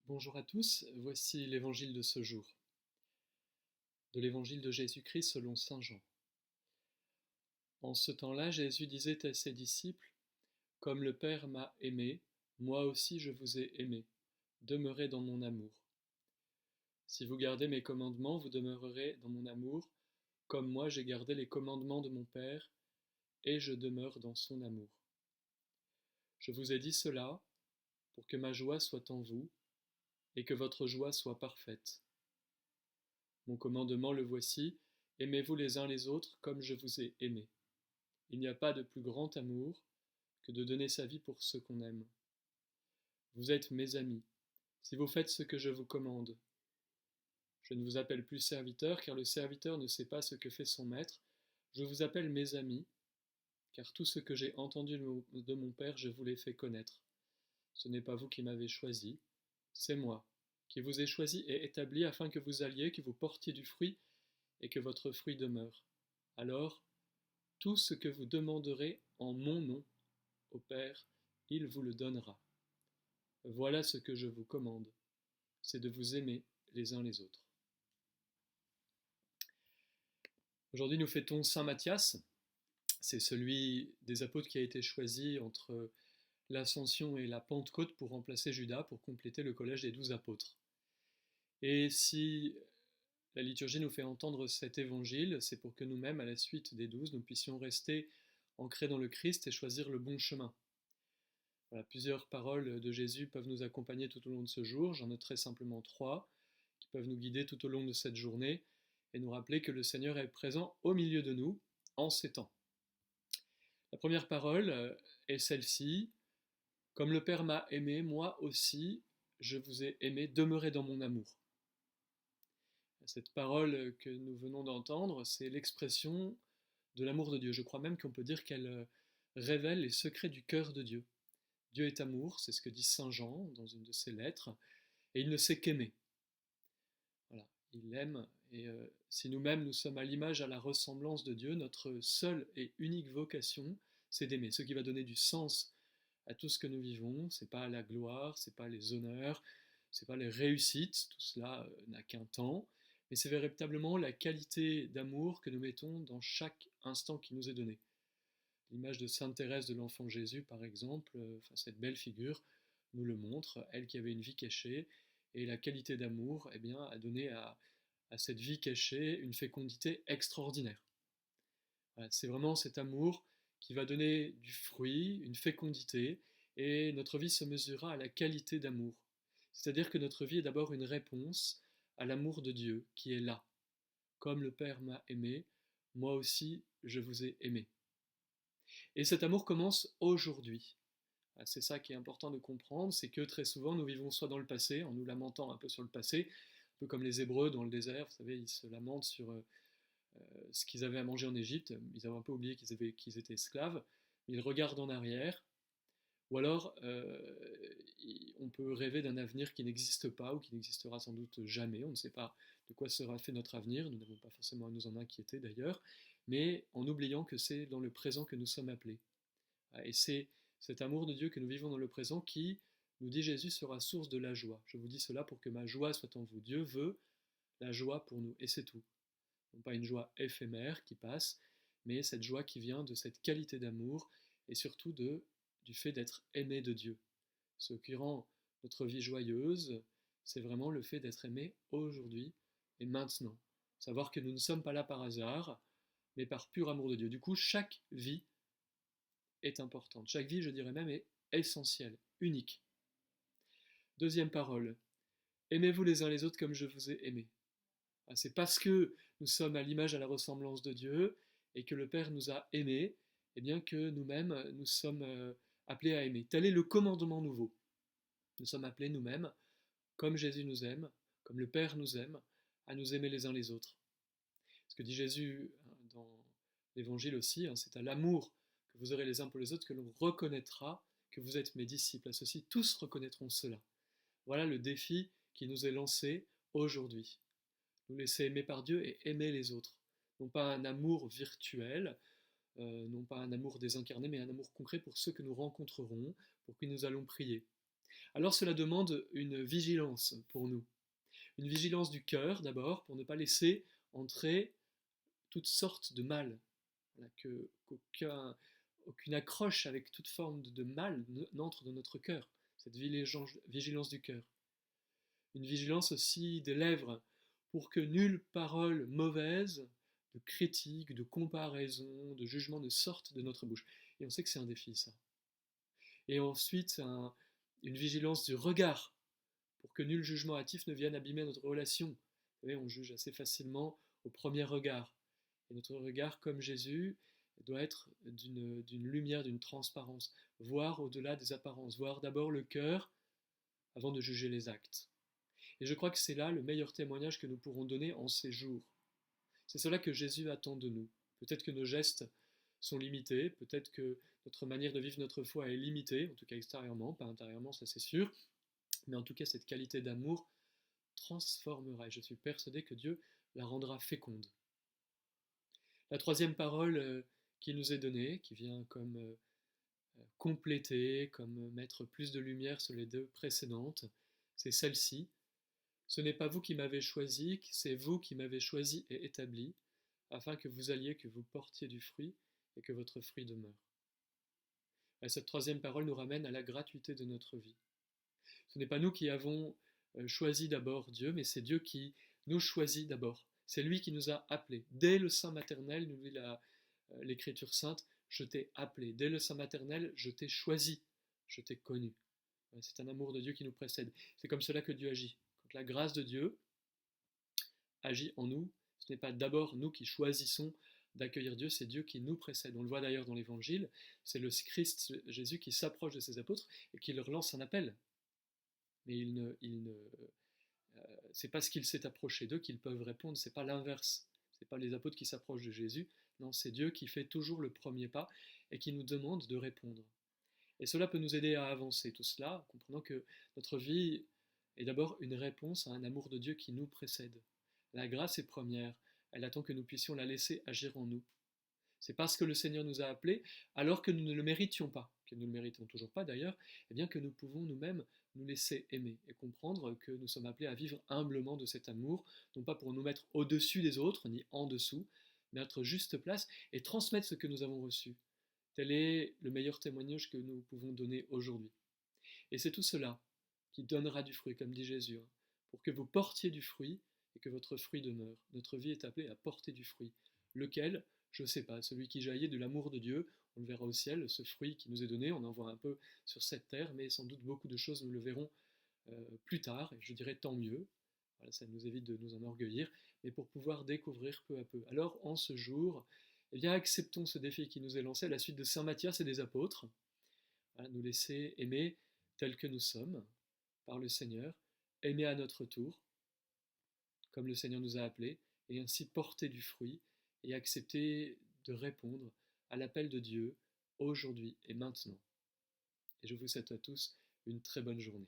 Bonjour à tous, voici l'évangile de ce jour, de l'évangile de Jésus-Christ selon saint Jean. En ce temps-là, Jésus disait à ses disciples, comme le Père m'a aimé, moi aussi je vous ai aimé, demeurez dans mon amour. Si vous gardez mes commandements, vous demeurerez dans mon amour, comme moi j'ai gardé les commandements de mon Père, et je demeure dans son amour. Je vous ai dit cela pour que ma joie soit en vous, et que votre joie soit parfaite. Mon commandement le voici, aimez-vous les uns les autres comme je vous ai aimé. Il n'y a pas de plus grand amour que de donner sa vie pour ceux qu'on aime. Vous êtes mes amis, si vous faites ce que je vous commande. Je ne vous appelle plus serviteur, car le serviteur ne sait pas ce que fait son maître. Je vous appelle mes amis, car tout ce que j'ai entendu de mon Père, je vous l'ai fait connaître. Ce n'est pas vous qui m'avez choisi, c'est moi qui vous ai choisi et établi afin que vous alliez, que vous portiez du fruit et que votre fruit demeure. Alors, tout ce que vous demanderez en mon nom au Père, il vous le donnera. Voilà ce que je vous commande, c'est de vous aimer les uns les autres. Aujourd'hui, nous fêtons Saint Matthias. C'est celui des apôtres qui a été choisi entre l'Ascension et la Pentecôte pour remplacer Judas, pour compléter le collège des 12 apôtres. Et si la liturgie nous fait entendre cet évangile, c'est pour que nous-mêmes, à la suite des 12, nous puissions rester ancrés dans le Christ et choisir le bon chemin. Voilà, plusieurs paroles de Jésus peuvent nous accompagner tout au long de ce jour. J'en noterai simplement 3 qui peuvent nous guider tout au long de cette journée et nous rappeler que le Seigneur est présent au milieu de nous en ces temps. La première parole est celle-ci. Comme le Père m'a aimé, moi aussi, je vous ai aimé, demeurez dans mon amour. Cette parole que nous venons d'entendre, c'est l'expression de l'amour de Dieu. Je crois même qu'on peut dire qu'elle révèle les secrets du cœur de Dieu. Dieu est amour, c'est ce que dit saint Jean dans une de ses lettres, et il ne sait qu'aimer. Voilà, il aime, et si nous-mêmes nous sommes à l'image, à la ressemblance de Dieu, notre seule et unique vocation, c'est d'aimer. Ce qui va donner du sens à tout ce que nous vivons, c'est pas la gloire, c'est pas les honneurs, c'est pas les réussites, tout cela n'a qu'un temps, mais c'est véritablement la qualité d'amour que nous mettons dans chaque instant qui nous est donné. L'image de Sainte Thérèse de l'Enfant Jésus, par exemple, cette belle figure, nous le montre, elle qui avait une vie cachée, et la qualité d'amour eh bien, a donné à cette vie cachée une fécondité extraordinaire. Voilà, c'est vraiment cet amour qui va donner du fruit, une fécondité, et notre vie se mesurera à la qualité d'amour. C'est-à-dire que notre vie est d'abord une réponse à l'amour de Dieu qui est là. Comme le Père m'a aimé, moi aussi je vous ai aimé. Et cet amour commence aujourd'hui. C'est ça qui est important de comprendre, c'est que très souvent nous vivons soit dans le passé, en nous lamentant un peu sur le passé, un peu comme les Hébreux dans le désert, vous savez, ils se lamentent sur ce qu'ils avaient à manger en Égypte, ils avaient un peu oublié qu'ils étaient esclaves, ils regardent en arrière, ou alors on peut rêver d'un avenir qui n'existe pas ou qui n'existera sans doute jamais, on ne sait pas de quoi sera fait notre avenir, nous n'avons pas forcément à nous en inquiéter d'ailleurs, mais en oubliant que c'est dans le présent que nous sommes appelés. Et c'est cet amour de Dieu que nous vivons dans le présent qui, nous dit Jésus, sera source de la joie. Je vous dis cela pour que ma joie soit en vous. Dieu veut la joie pour nous, et c'est tout. Non pas une joie éphémère qui passe, mais cette joie qui vient de cette qualité d'amour et surtout du fait d'être aimé de Dieu. Ce qui rend notre vie joyeuse, c'est vraiment le fait d'être aimé aujourd'hui et maintenant. Savoir que nous ne sommes pas là par hasard, mais par pur amour de Dieu. Du coup, chaque vie est importante. Chaque vie, je dirais même, est essentielle, unique. Deuxième parole, aimez-vous les uns les autres comme je vous ai aimé. C'est parce que nous sommes à l'image, à la ressemblance de Dieu, et que le Père nous a aimés, et bien que nous-mêmes, nous sommes appelés à aimer. Tel est le commandement nouveau. Nous sommes appelés nous-mêmes, comme Jésus nous aime, comme le Père nous aime, à nous aimer les uns les autres. Ce que dit Jésus dans l'Évangile aussi, c'est à l'amour que vous aurez les uns pour les autres que l'on reconnaîtra que vous êtes mes disciples. À ceux-ci, tous reconnaîtront cela. Voilà le défi qui nous est lancé aujourd'hui. Nous laisser aimer par Dieu et aimer les autres. Non pas un amour virtuel, non pas un amour désincarné, mais un amour concret pour ceux que nous rencontrerons, pour qui nous allons prier. alors cela demande une vigilance pour nous. Une vigilance du cœur d'abord, pour ne pas laisser entrer toutes sortes de mal. Voilà, qu'aucune accroche avec toute forme de mal n'entre dans notre cœur, cette vigilance du cœur. Une vigilance aussi des lèvres, pour que nulle parole mauvaise, de critique, de comparaison, de jugement ne sorte de notre bouche. Et on sait que c'est un défi, ça. Et ensuite, une vigilance du regard, pour que nul jugement hâtif ne vienne abîmer notre relation. Vous savez, on juge assez facilement au premier regard. Et notre regard, comme Jésus, doit être d'une lumière, d'une transparence, voir au-delà des apparences, voir d'abord le cœur avant de juger les actes. Et je crois que c'est là le meilleur témoignage que nous pourrons donner en ces jours. C'est cela que Jésus attend de nous. Peut-être que nos gestes sont limités, peut-être que notre manière de vivre notre foi est limitée, en tout cas extérieurement, pas intérieurement, ça c'est sûr, mais en tout cas cette qualité d'amour transformera, et je suis persuadé que Dieu la rendra féconde. La troisième parole qui nous est donnée, qui vient comme compléter, comme mettre plus de lumière sur les deux précédentes, c'est celle-ci. Ce n'est pas vous qui m'avez choisi, c'est vous qui m'avez choisi et établi, afin que vous alliez, que vous portiez du fruit et que votre fruit demeure. Et cette troisième parole nous ramène à la gratuité de notre vie. Ce n'est pas nous qui avons choisi d'abord Dieu, mais c'est Dieu qui nous choisit d'abord. C'est lui qui nous a appelés. Dès le sein maternel, nous dit l'Écriture sainte, je t'ai appelé. Dès le sein maternel, je t'ai choisi, je t'ai connu. C'est un amour de Dieu qui nous précède. C'est comme cela que Dieu agit. Quand la grâce de Dieu agit en nous, ce n'est pas d'abord nous qui choisissons d'accueillir Dieu, c'est Dieu qui nous précède. On le voit d'ailleurs dans l'Évangile, c'est le Christ Jésus qui s'approche de ses apôtres et qui leur lance un appel. Mais c'est parce qu'il s'est approché d'eux qu'ils peuvent répondre, c'est pas l'inverse. C'est pas les apôtres qui s'approchent de Jésus, non, c'est Dieu qui fait toujours le premier pas et qui nous demande de répondre. Et cela peut nous aider à avancer, tout cela, en comprenant que notre vie est d'abord une réponse à un amour de Dieu qui nous précède. La grâce est première, elle attend que nous puissions la laisser agir en nous. C'est parce que le Seigneur nous a appelés, alors que nous ne le méritions pas, que nous ne le méritons toujours pas d'ailleurs, eh bien que nous pouvons nous-mêmes nous laisser aimer et comprendre que nous sommes appelés à vivre humblement de cet amour, non pas pour nous mettre au-dessus des autres, ni en dessous, mais à notre juste place et transmettre ce que nous avons reçu. Tel est le meilleur témoignage que nous pouvons donner aujourd'hui. Et c'est tout cela qui donnera du fruit, comme dit Jésus, pour que vous portiez du fruit et que votre fruit demeure. Notre vie est appelée à porter du fruit, lequel, je ne sais pas, celui qui jaillit de l'amour de Dieu, on le verra au ciel, ce fruit qui nous est donné, on en voit un peu sur cette terre, mais sans doute beaucoup de choses nous le verrons plus tard, et je dirais tant mieux. Voilà, ça nous évite de nous enorgueillir, mais pour pouvoir découvrir peu à peu. Alors en ce jour, eh bien, acceptons ce défi qui nous est lancé à la suite de Saint Matthias et des apôtres, à nous laisser aimer tels que nous sommes par le Seigneur, aimer à notre tour, comme le Seigneur nous a appelés, et ainsi porter du fruit et accepter de répondre à l'appel de Dieu aujourd'hui et maintenant. Et je vous souhaite à tous une très bonne journée.